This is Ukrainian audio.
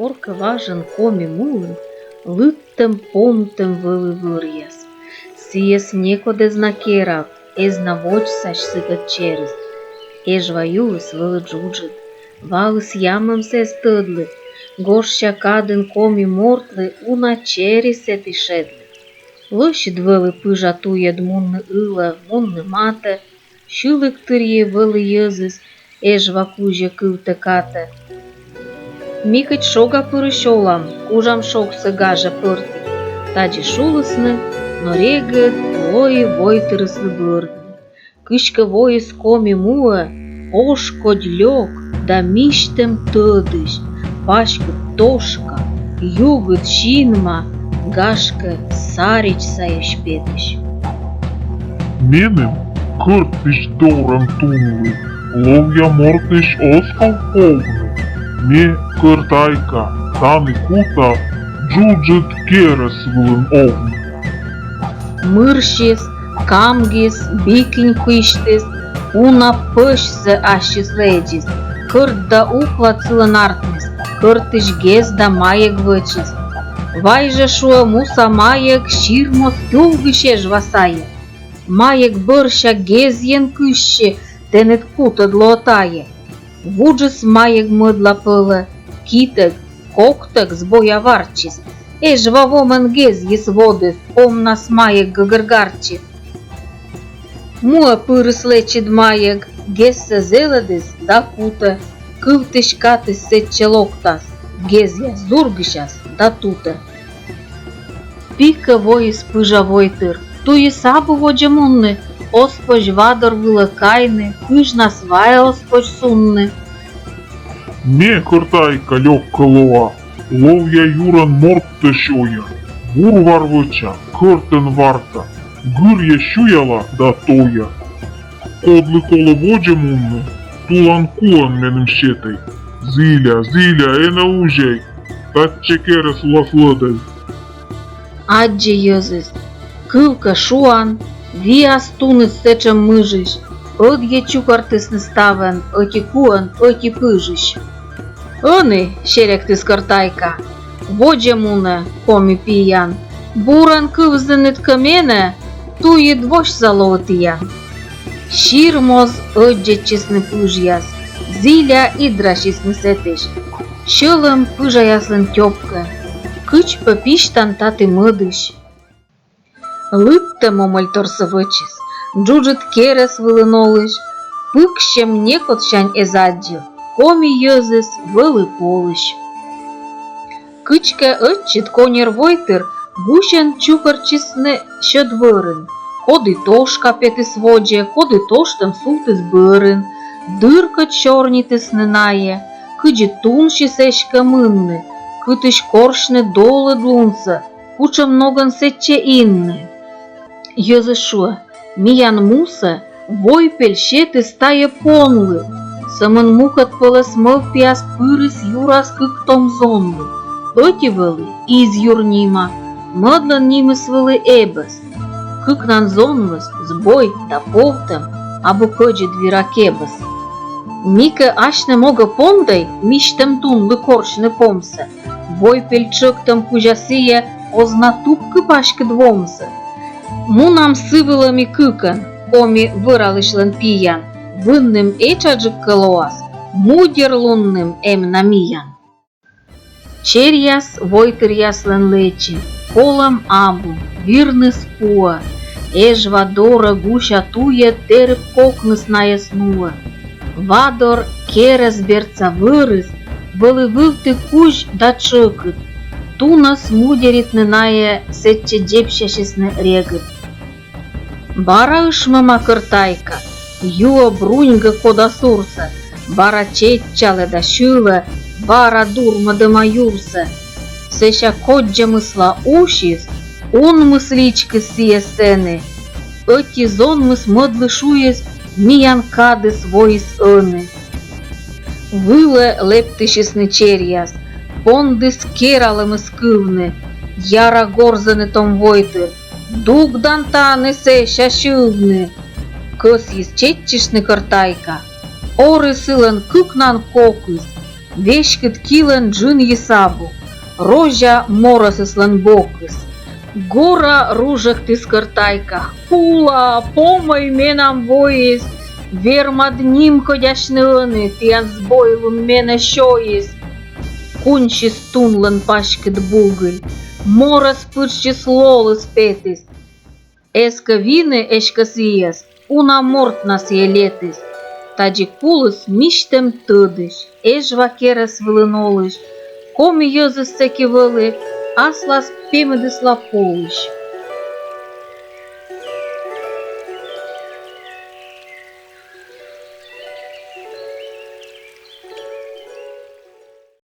корка важен коми мулын, лыттем понтем вылы вырьяс. Сиес некоде знакерав, эз навочсаш сыгат через. Эж ваюс вылы джуджит, валыс ямам се стыдлы, горща кадын коми мортлы, уна через эти шедлы. Лощит вылы пыжа туед мунны ыла, мунны мата, шылык тырье вылы езыс, эж вакуже кывте ката. Микать шога пырыщолам, кужам шоксы гажа пырт. Таджи шулысны, но регет вои войтырыслы бырдны. Кышка воис коми муа, ош кодлёк, да миштем тыдыш, пашкы тошка, югыт шинма, гашка сарич саяш петыш. Менем кыртыш доран тунлы, ловья мортыш оскал полны. Ме кыртайка, таны кута, джуджит керес вылын овны. Мырщис, камгис, бикинь кыштис, уна пышсы ашчис леджис, кырт да ухла цылын артмис, кыртыш гез да маек вычис. Вайже шуа муса маек ширмос юлгышеш васае. Маек бырща гез ен кыще, тенет кута длотае. Вуджис маек мыдла пылы, китек, коктек сбоя варчис. Эж вавомен гез ес водыс, омнас маек гагыргарчис. Муа пырыс лечид маек, гезсе зеледис да кута, кывтыш катыс сетче локтас, гез я зургышас да тута. Пика воис пыжа войтыр, туи сабу воджа мунны, оспож вадор вылы кайны, кыжна свая оспож сунны. Ме кыртайка лёгка лоа, ловья юран морттышоя, бур варвыча, кыртын варта, гырья шуяла да тоя. Кодлы колы воджа мунны, тулан кулан менем щетай, зиля, эна ужей, татче керес уласлыдай. Аджи езыс, кылка шуан, виас туныс сечем мыжыш, ödje чукартысны ставен, öti куан, öti пыжыш. Ыны, шеректыс кыртайка, воджа муна, коми пиян, буран кывзынет камене, туи двош залотия. Ширмоз ödjetчесны пыжьяс, зиля идрашисны сетеш, шылым пыжаяслын тёпка, кыч папиштан таты мыдыш. Лытте момальторсы вычис, джуджит керес вылынолыш, пыкщем некотщань эзаджи, коми езыс вылы полыш. Кычка ытчит конер войтыр, гущен чукарчисны щодвырын, коды тошка петыс воджа, коды тоштым султыс бырын, дырка чорнитысны нае, кыджи тунши сешка мынны, кытыш коршны долы длунса, куча многон сетче инны. Езы шуа, миян муса, войпель щеты стае понлы, самын мухат пылыс мыл пиас пырыс юрас кыктом зонлы, öti вылы из юрнима, мыдлын нимыс вылы эбыс, кыкнан зонлыс сбой да повтем, абы кыджи двиракебыс. Мика ашны мога пондай, миштем тунлы коршны помсы, войпель чыктым кужасыя озна тупкы пашкы двомсы. Мунам сывылами кыкан, коми выралышлын пиян, вынным эчаджык кылоас, мудер лунным эм намиян. Черяс войтыр яслын лечи, колам абу, вирны спуа, эж вадора гуща туя терып кокныс наяснуа. Вадор керес берца вырыс, вылы вылты куж да чыкыт, тунас мудеритны ная сетче джепщашесны регыт. Бара ышмама кыртайка, юа бруньга кода сурса, бара четчале да шыла, бара дурма да маюрса. Сеша коджа мысла ушис, он мысличка сиесены, öti зонмыс мыдлы шуес, миян кадыс воис ыны. Вылы лептышесны черяс, пондыс кералымыс кывны, яра горзаны том войтыр, дугдан таны сеша шылны. Кыс ес четчишны кыртайка, оры сылын кыкнан кокыс, Вешкет килен джин есабу, рожа моросыслан бокыс. Гора ружак ты скартайка, пула, помой менам воис, вермад ним ходяшныны, тян сбойлун мене шоис. Кунчис тунлан пашкет бугыль, морос пырчис лолыс петис. Эска вины эшкасиес, уна мортнас елетис. Таджик пулыс миштем тыдыш, эш вакерас вылынолыш, коми йозыс цеки вылы, аслас пемедыс лаполыш.